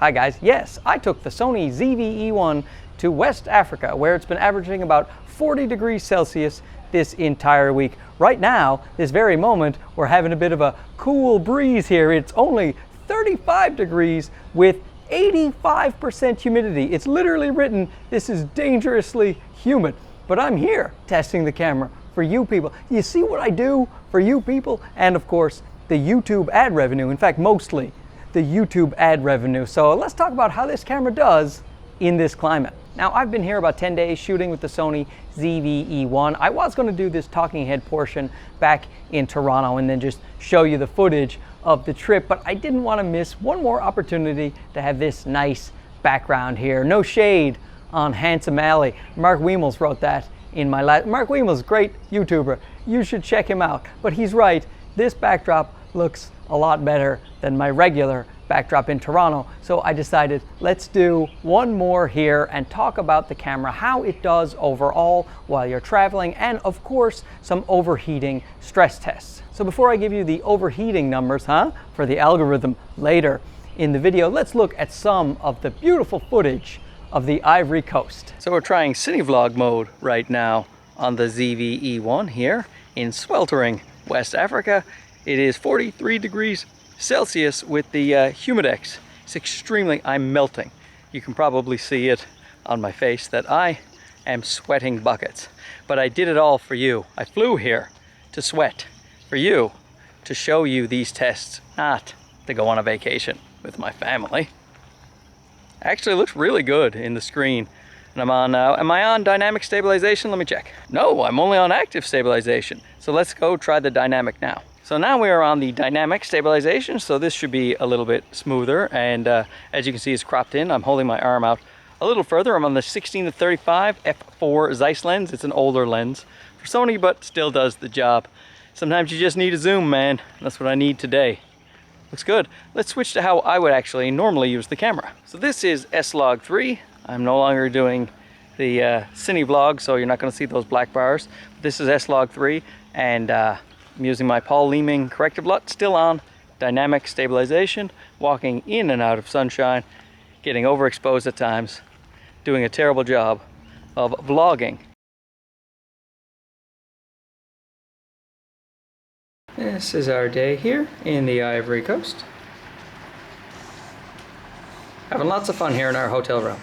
Hi guys, yes, I took the Sony ZV-E1 to West Africa where it's been averaging about 40 degrees Celsius this entire week. Right now, this very moment, we're having a bit of a cool breeze here. It's only 35 degrees with 85% humidity. It's literally written, this is dangerously humid. But I'm here testing the camera for you people. You see what I do for you people? And of course, the YouTube ad revenue. In fact, mostly the YouTube ad revenue. So let's talk about how this camera does in this climate. Now, I've been here about 10 days shooting with the Sony ZV-E1. I was going to do this talking head portion back in Toronto and then just show you the footage of the trip, but I didn't want to miss one more opportunity to have this nice background here. No shade on Handsome Alley. Mark Weimels wrote that in my last. Mark Weimels, great YouTuber. You should check him out. But he's right. This backdrop looks a lot better than my regular backdrop in Toronto. So I decided let's do one more here and talk about the camera, how it does overall while you're traveling, and of course some overheating stress tests. So before I give you the overheating numbers for the algorithm later in the video, let's look at some of the beautiful footage of the Ivory Coast. So we're trying CineVlog mode right now on the ZV-E1 here in sweltering West Africa. It is 43 degrees Celsius with the humidex. It's extremely, I'm melting. You can probably see it on my face that I am sweating buckets. But I did it all for you. I flew here to sweat for you, to show you these tests, not to go on a vacation with my family. Actually, it looks really good in the screen. And I'm on, am I on dynamic stabilization? Let me check. No, I'm only on active stabilization. So let's go try the dynamic now. So now we are on the dynamic stabilization, so this should be a little bit smoother, and as you can see, it's cropped in. I'm holding my arm out a little further. I'm on the 16-35 f4 Zeiss lens. It's an older lens for Sony, but still does the job. Sometimes you just need a zoom, man. That's what I need today. Looks good. Let's switch to how I would actually normally use the camera. So this is S-Log 3. I'm no longer doing the CineVlog, so you're not going to see those black bars. This is S-Log 3, and I'm using my Paul Leeming corrective LUT, still on dynamic stabilization, walking in and out of sunshine, getting overexposed at times, doing a terrible job of vlogging. This is our day here in the Ivory Coast. Having lots of fun here in our hotel room.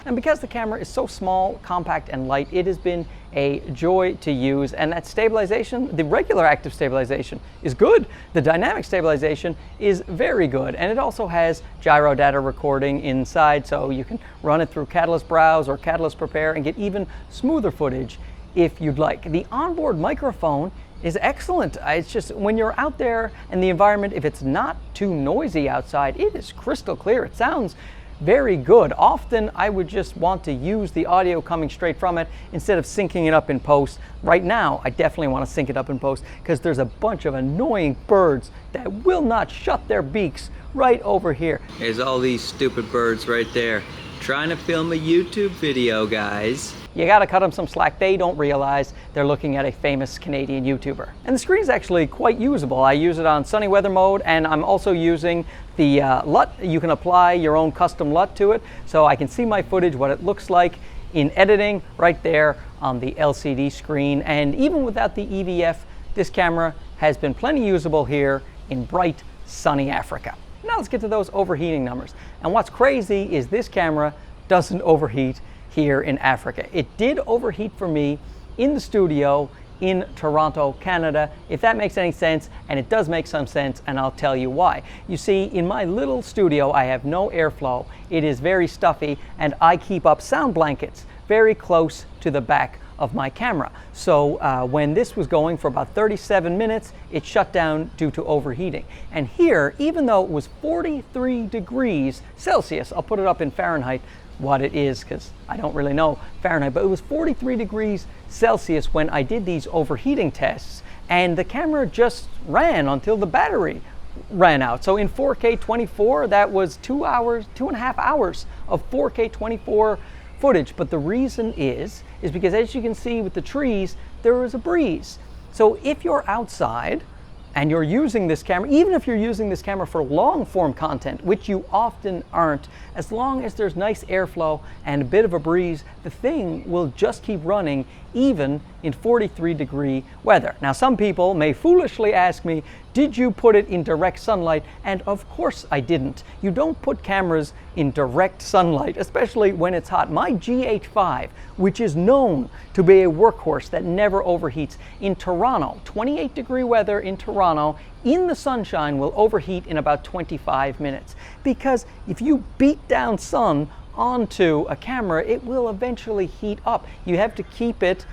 And because the camera is so small, compact, and light, it has been a joy to use. And that stabilization, the regular active stabilization, is good. The dynamic stabilization is very good. And it also has gyro data recording inside, so you can run it through Catalyst Browse or Catalyst Prepare and get even smoother footage if you'd like. The onboard microphone is excellent. It's just when you're out there and the environment, if it's not too noisy outside, it is crystal clear. It sounds very good. Often I would just want to use the audio coming straight from it instead of syncing it up in post. Right now, I definitely want to sync it up in post because there's a bunch of annoying birds that will not shut their beaks right over here. There's all these stupid birds right there trying to film a YouTube video, guys. You gotta cut them some slack. They don't realize they're looking at a famous Canadian YouTuber. And the screen is actually quite usable. I use it on sunny weather mode, and I'm also using the LUT. You can apply your own custom LUT to it, so I can see my footage, what it looks like in editing right there on the LCD screen. And even without the EVF, this camera has been plenty usable here in bright, sunny Africa. Now let's get to those overheating numbers. And what's crazy is this camera doesn't overheat here in Africa. It did overheat for me in the studio in Toronto, Canada, if that makes any sense, and it does make some sense, and I'll tell you why. You see, in my little studio, I have no airflow. It is very stuffy, and I keep up sound blankets very close to the back of my camera. So when this was going for about 37 minutes, it shut down due to overheating. And here, even though it was 43 degrees Celsius, I'll put it up in Fahrenheit, what it is, because I don't really know Fahrenheit, but it was 43 degrees Celsius when I did these overheating tests, and the camera just ran until the battery ran out. So in 4K 24, that was 2.5 hours of 4K 24 footage. But the reason is because as you can see with the trees, there is a breeze. So if you're outside and you're using this camera, even if you're using this camera for long form content, which you often aren't, as long as there's nice airflow and a bit of a breeze, the thing will just keep running even in 43-degree weather. Now, some people may foolishly ask me, did you put it in direct sunlight? And of course I didn't. You don't put cameras in direct sunlight, especially when it's hot. My GH5, which is known to be a workhorse that never overheats, in Toronto, 28-degree weather in Toronto, in the sunshine will overheat in about 25 minutes. Because if you beat down sun onto a camera, it will eventually heat up. You have to keep it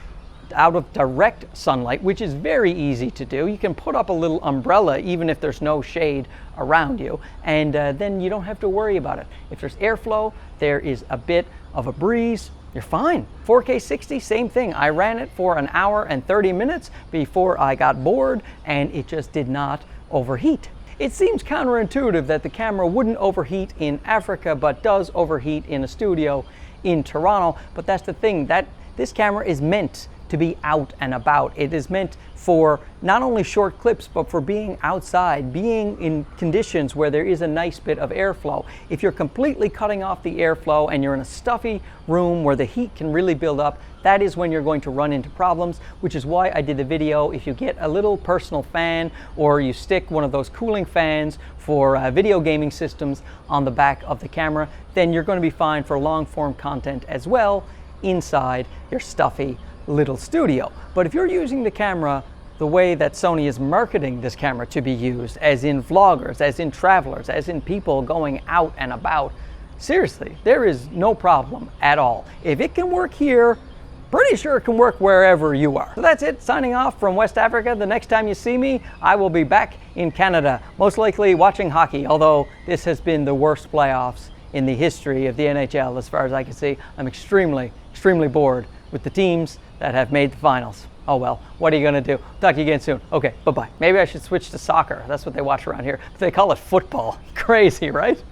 out of direct sunlight, which is very easy to do. You can put up a little umbrella even if there's no shade around you, and then you don't have to worry about it. If there's airflow, there is a bit of a breeze, you're fine. 4K 60, same thing. I ran it for an hour and 30 minutes before I got bored, and it just did not overheat. It seems counterintuitive that the camera wouldn't overheat in Africa, but does overheat in a studio in Toronto. But that's the thing, that this camera is meant to be out and about. It is meant for not only short clips, but for being outside, being in conditions where there is a nice bit of airflow. If you're completely cutting off the airflow and you're in a stuffy room where the heat can really build up, that is when you're going to run into problems, which is why I did the video. If you get a little personal fan, or you stick one of those cooling fans for video gaming systems on the back of the camera, then you're going to be fine for long form content as well inside your stuffy little studio. But if you're using the camera the way that Sony is marketing this camera to be used, as in vloggers, as in travelers, as in people going out and about, seriously, there is no problem at all. If it can work here, pretty sure it can work wherever you are. So that's it, signing off from West Africa. The next time you see me, I will be back in Canada, most likely watching hockey, although this has been the worst playoffs in the history of the NHL as far as I can see. I'm extremely bored with the teams that have made the finals. Oh well, what are you gonna do? Talk to you again soon. Okay, bye-bye. Maybe I should switch to soccer. That's what they watch around here. But they call it football. Crazy, right?